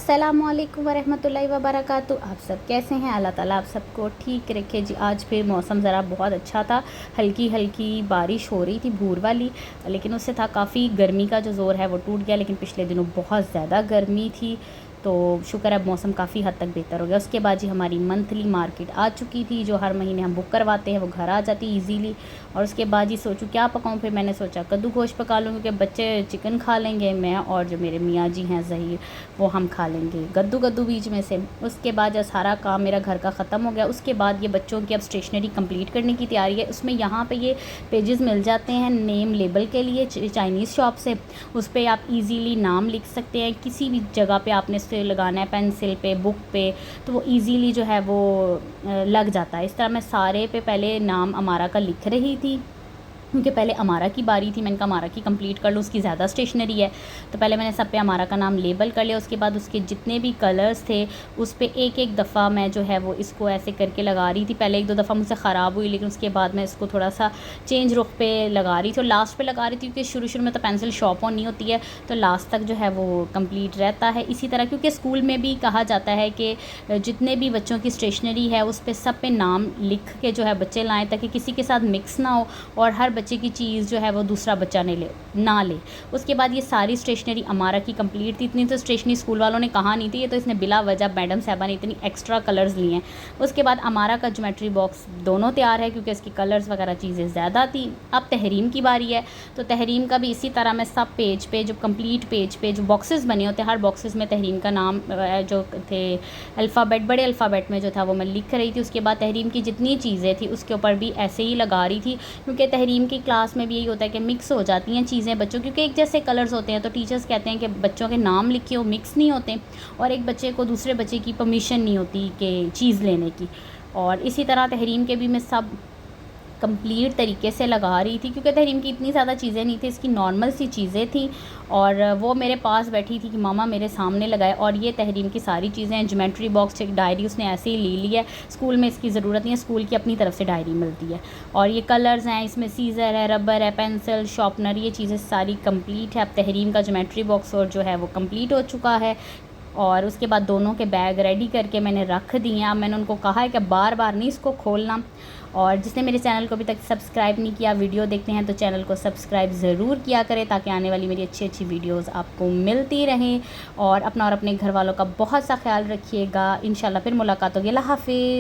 अस्सलामुअलैकुम वरहमतुल्लाहि वबरकातुहू। आप सब कैसे हैं? अल्लाह ताला आप सबको ठीक रखे जी। आज फिर मौसम ज़रा बहुत अच्छा था, हल्की हल्की बारिश हो रही थी भूर वाली, लेकिन उससे था काफ़ी गर्मी का जो ज़ोर है वो टूट गया। लेकिन पिछले दिनों बहुत ज़्यादा गर्मी थी, तो शुक्र है मौसम काफ़ी हद तक बेहतर हो गया। उसके बाद जी हमारी मंथली मार्केट आ चुकी थी, जो हर महीने हम बुक करवाते हैं, वो घर आ जाती ईजीली। और उसके बाद जी सोचूं क्या पकाऊं, फिर मैंने सोचा कद्दू गोश्त पका लूँ, क्योंकि बच्चे चिकन खा लेंगे, मैं और जो मेरे मियाँ जी हैं ज़हीर, वो हम खा लेंगे गद्दू बीच में से। उसके बाद जब सारा काम मेरा घर का ख़त्म हो गया, उसके बाद ये बच्चों की अब स्टेशनरी कंप्लीट करने की तैयारी है। उसमें यहाँ पे ये पेजेस मिल जाते हैं नेम लेबल के लिए चाइनीज़ शॉप से। उस पर आप इजीली नाम लिख सकते हैं, किसी भी जगह पे आपने से लगाना है, पेंसिल पे, बुक पे, तो वो इजीली जो है वो लग जाता है। इस तरह मैं सारे पे पहले नाम अमारा का लिख रही थी, क्योंकि पहले अमारा की बारी थी। मैंने कहा अमारा की कंप्लीट कर लो, उसकी ज़्यादा स्टेशनरी है, तो पहले मैंने सब पे अमारा का नाम लेबल कर लिया। उसके बाद उसके जितने भी कलर्स थे उस पर एक एक दफ़ा मैं जो है वो इसको ऐसे करके लगा रही थी। पहले एक दो दफ़ा मुझसे ख़राब हुई, लेकिन उसके बाद मैं इसको थोड़ा सा चेंज रुख पे लगा रही थी, और लास्ट पे लगा रही थी, क्योंकि शुरू में तो पेंसिल शॉप ऑन नहीं होती है, तो लास्ट तक जो है वो कम्प्लीट रहता है। इसी तरह क्योंकि स्कूल में भी कहा जाता है कि जितने भी बच्चों की स्टेशनरी है उस पर सब पे नाम लिख के जो है बच्चे लाएँ, ताकि किसी के साथ मिक्स ना हो और हर बच्चे की चीज़ जो है वो दूसरा बच्चा ना ले। उसके बाद ये सारी स्टेशनरी अमारा की कंप्लीट थी। इतनी तो स्टेशनरी स्कूल वालों ने कहा नहीं थी, ये तो इसने बिला वजह मैडम साहबा ने इतनी एक्स्ट्रा कलर्स लिए हैं। उसके बाद अमारा का ज्योमेट्री बॉक्स दोनों तैयार है, क्योंकि इसकी कलर्स वगैरह चीज़ें ज़्यादा थी। अब तहरीम की बारी है, तो तहरीम का भी इसी तरह मैं सब पेज पे, जो कंप्लीट पेज पे जो बॉक्सेस बने होते हैं, हर बॉक्सेस में तहरीम का नाम जो थे अल्फ़ाबेट, बड़े अल्फ़ाबेट में जो था वो मैं लिख रही थी। उसके बाद तहरीम की जितनी चीज़ें थी उसके ऊपर भी ऐसे ही लगा रही थी, क्योंकि तहरीम की क्लास में भी यही होता है कि मिक्स हो जाती हैं चीज़ें बच्चों, क्योंकि एक जैसे कलर्स होते हैं, तो टीचर्स कहते हैं कि बच्चों के नाम लिखे हो मिक्स नहीं होते, और एक बच्चे को दूसरे बच्चे की परमिशन नहीं होती कि चीज़ लेने की। और इसी तरह तहरीम के भी मैं सब कंप्लीट तरीके से लगा रही थी, क्योंकि तहरीम की इतनी ज़्यादा चीज़ें नहीं थी, इसकी नॉर्मल सी चीज़ें थी, और वो मेरे पास बैठी थी कि मामा मेरे सामने लगाए। और ये तहरीम की सारी चीज़ें हैं। ज्योमेट्री बॉक्स, एक डायरी उसने ऐसे ही ले ली है, स्कूल में इसकी ज़रूरत नहीं है, स्कूल की अपनी तरफ से डायरी मिलती है। और ये कलर्स हैं, इसमें सीज़र है, रबर है, पेंसिल, शार्पनर, ये चीज़ें सारी कंप्लीट है। अब तहरीम का ज्योमेट्री बॉक्स और जो है वो कंप्लीट हो चुका है। और उसके बाद दोनों के बैग रेडी करके मैंने रख दिए हैं। अब मैंने उनको कहा है कि बार बार नहीं इसको खोलना। और जिसने मेरे चैनल को अभी तक सब्सक्राइब नहीं किया, वीडियो देखते हैं तो चैनल को सब्सक्राइब ज़रूर किया करें, ताकि आने वाली मेरी अच्छी अच्छी वीडियोस आपको मिलती रहें। और अपना और अपने घर वालों का बहुत सा ख्याल रखिएगा। इंशाल्लाह फिर मुलाकात होगी। अल्लाह हाफ़िज़।